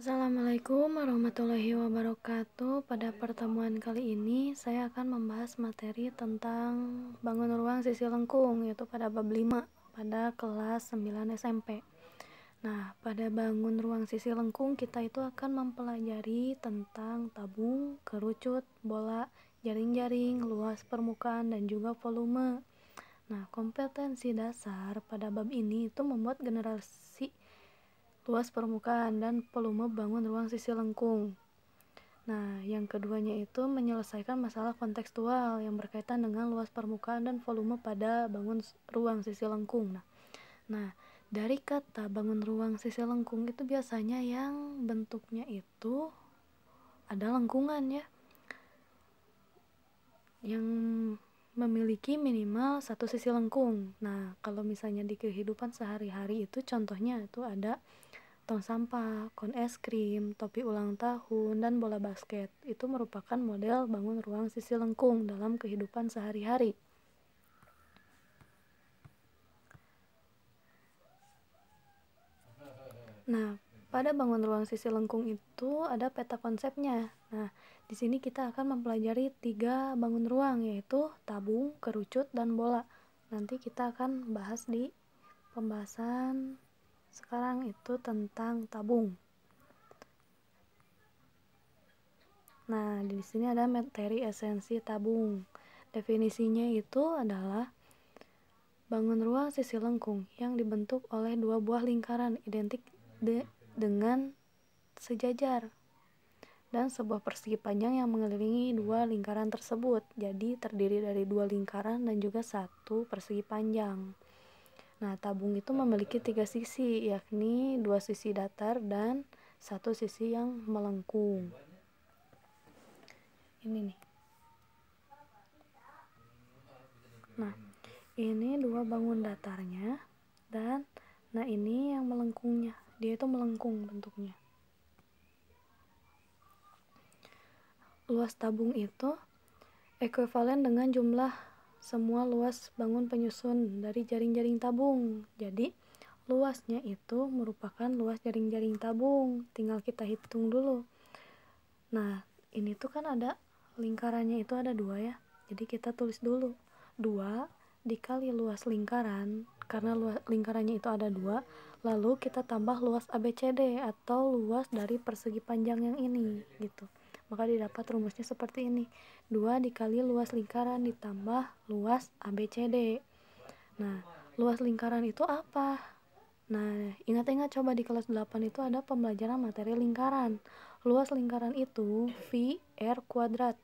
Assalamualaikum warahmatullahi wabarakatuh. Pada pertemuan kali ini saya akan membahas materi tentang bangun ruang sisi lengkung, yaitu pada bab 5 pada kelas 9 SMP. Nah, pada bangun ruang sisi lengkung kita itu akan mempelajari tentang tabung, kerucut, bola, jaring-jaring, luas permukaan, dan juga volume. Nah, kompetensi dasar pada bab ini itu membuat generasi luas permukaan dan volume bangun ruang sisi lengkung. Nah, yang keduanya itu menyelesaikan masalah kontekstual yang berkaitan dengan luas permukaan dan volume pada bangun ruang sisi lengkung. Nah, dari kata bangun ruang sisi lengkung itu biasanya yang bentuknya itu ada lengkungan ya, yang memiliki minimal satu sisi lengkung. Nah, kalau misalnya di kehidupan sehari-hari itu contohnya itu ada tong sampah, kon es krim, topi ulang tahun, dan bola basket. Itu merupakan model bangun ruang sisi lengkung dalam kehidupan sehari-hari. Nah, pada bangun ruang sisi lengkung itu ada peta konsepnya. Nah, di sini kita akan mempelajari 3 bangun ruang, yaitu tabung, kerucut, dan bola. Nanti kita akan bahas di pembahasan sekarang itu tentang tabung. Nah, di sini ada materi esensi tabung. Definisinya itu adalah bangun ruang sisi lengkung yang dibentuk oleh 2 buah lingkaran identik dengan sejajar dan sebuah persegi panjang yang mengelilingi 2 lingkaran tersebut. Jadi terdiri dari 2 lingkaran dan juga 1 persegi panjang. Nah, tabung itu memiliki 3 sisi, yakni 2 sisi datar dan 1 sisi yang melengkung. Ini nih. Nah, ini 2 bangun datarnya, dan nah ini yang melengkungnya. Dia itu melengkung bentuknya. Luas tabung itu ekuivalen dengan jumlah semua luas bangun penyusun dari jaring-jaring tabung. Jadi luasnya itu merupakan luas jaring-jaring tabung. Tinggal kita hitung dulu. Nah, ini tuh kan ada lingkarannya itu ada 2 ya. Jadi kita tulis dulu 2 dikali luas lingkaran, karena lingkarannya itu ada 2, lalu kita tambah luas ABCD atau luas dari persegi panjang yang ini gitu. Maka didapat rumusnya seperti ini. 2 dikali luas lingkaran ditambah luas ABCD. Nah, luas lingkaran itu apa? Nah, ingat-ingat coba di kelas 8 itu ada pembelajaran materi lingkaran. Luas lingkaran itu VR kuadrat.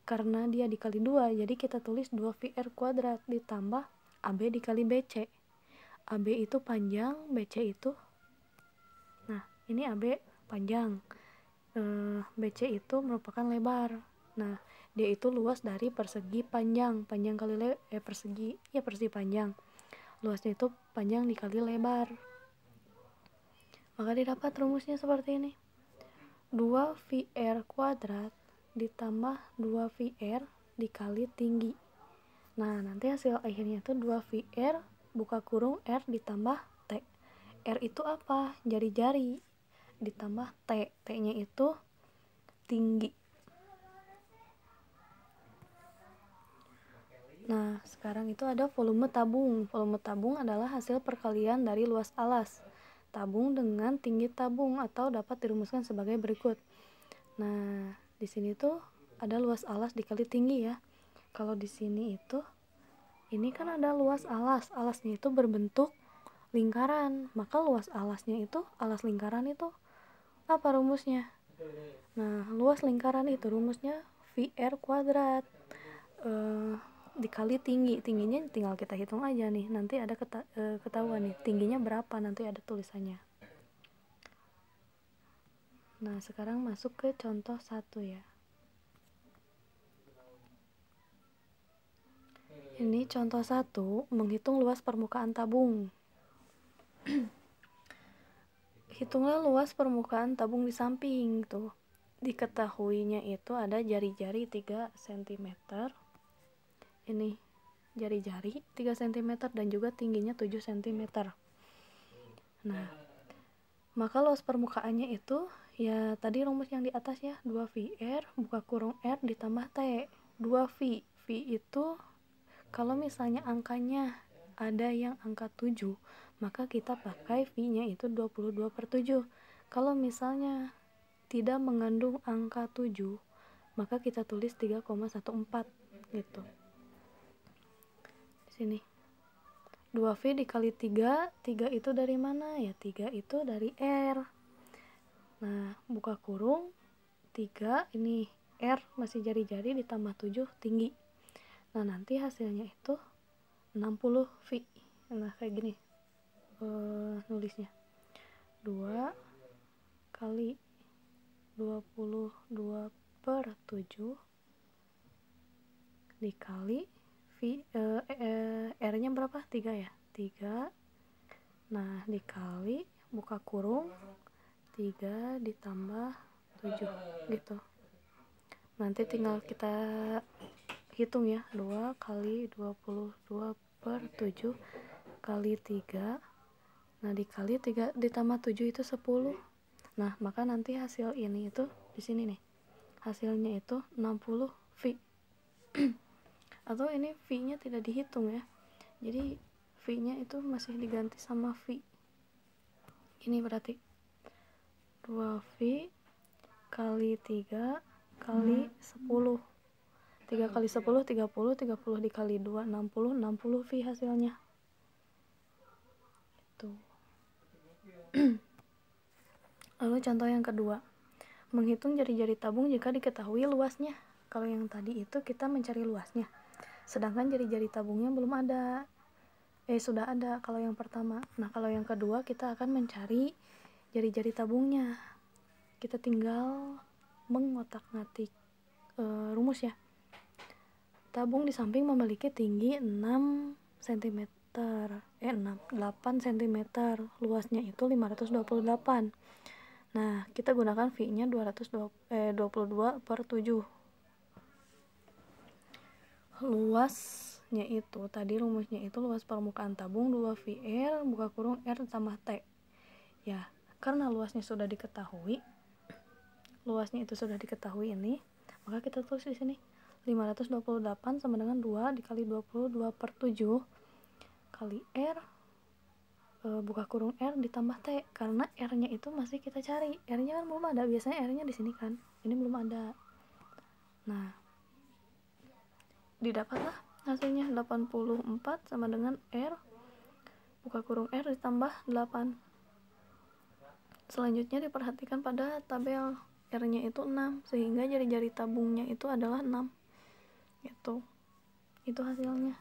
Karena dia dikali 2, jadi kita tulis 2VR kuadrat ditambah AB dikali BC. AB itu panjang, BC itu, nah ini AB panjang, BC itu merupakan lebar. Nah, dia itu luas dari persegi panjang, panjang kali persegi panjang. Luasnya itu panjang dikali lebar. Maka didapat rumusnya seperti ini. 2VR kuadrat ditambah 2VR dikali tinggi. Nah, nanti hasil akhirnya itu 2VR buka kurung R ditambah T. R itu apa? Jari-jari ditambah T. T-nya itu tinggi. Nah, sekarang itu ada volume tabung. Volume tabung adalah hasil perkalian dari luas alas tabung dengan tinggi tabung, atau dapat dirumuskan sebagai berikut. Nah, di sini tuh ada luas alas dikali tinggi ya. Kalau di sini itu ini kan ada luas alas. Alasnya itu berbentuk lingkaran. Maka luas alasnya itu, alas lingkaran itu apa rumusnya? Nah, luas lingkaran itu rumusnya VR kuadrat dikali tinggi. Tingginya tinggal kita hitung aja nih. Nanti ada ketahuan nih tingginya berapa, nanti ada tulisannya. Nah, sekarang masuk ke contoh 1 ya. Ini contoh 1, menghitung luas permukaan tabung. Hitunglah luas permukaan tabung di samping tuh. Diketahuinya itu ada jari-jari 3 cm. Ini jari-jari 3 cm dan juga tingginya 7 cm. Nah, Maka luas permukaannya itu ya tadi rumus yang di atas ya, 2VR buka kurung R ditambah T. 2V, V itu kalau misalnya angkanya ada yang angka 7, maka kita pakai V-nya itu 22/7. Kalau misalnya tidak mengandung angka 7, maka kita tulis 3,14 gitu. Di sini 2V dikali 3, 3 itu dari mana? Ya 3 itu dari R. Nah, buka kurung 3, ini R masih jari-jari ditambah 7 tinggi. Nah, nanti hasilnya itu 60 V. Nah, kayak gini nulisnya. 2 kali 22/7 dikali R-nya berapa? 3 ya? 3. Nah, dikali buka kurung 3 ditambah 7 gitu. Nanti tinggal kita hitung ya, 2 kali 22/7 kali 3. Nah, dikali 3 ditambah 7 itu 10. Nah, maka nanti hasil ini itu di sini nih. Hasilnya itu 60 V. Atau ini V-nya tidak dihitung ya. Jadi V-nya itu masih diganti sama V. Ini berarti 2V kali 3 kali 10. 3 kali 10 30, 30 dikali 2 60, 60 V hasilnya. Tuh. Lalu contoh yang kedua, menghitung jari-jari tabung jika diketahui luasnya. Kalau yang tadi itu kita mencari luasnya, sedangkan jari-jari tabungnya belum ada. Sudah ada kalau yang pertama. Nah, kalau yang kedua kita akan mencari jari-jari tabungnya. Kita tinggal mengotak-ngatik rumus ya. Tabung di samping memiliki tinggi 6 cm, 8 cm, luasnya itu 528. Nah, kita gunakan V-nya 22/7. Luasnya itu tadi rumusnya itu luas permukaan tabung 2VR buka kurung R tambah T. Ya, karena luasnya sudah diketahui, ini, maka kita tulis di sini 528 sama dengan 2 dikali 22/7 kali R buka kurung R ditambah T, karena R-nya itu masih kita cari. R-nya kan belum ada, biasanya R-nya di sini kan. Ini belum ada. Nah, didapatlah hasilnya 84 sama dengan R buka kurung R ditambah 8. Selanjutnya diperhatikan pada tabel, R-nya itu 6, sehingga jari-jari tabungnya itu adalah 6. Itu hasilnya.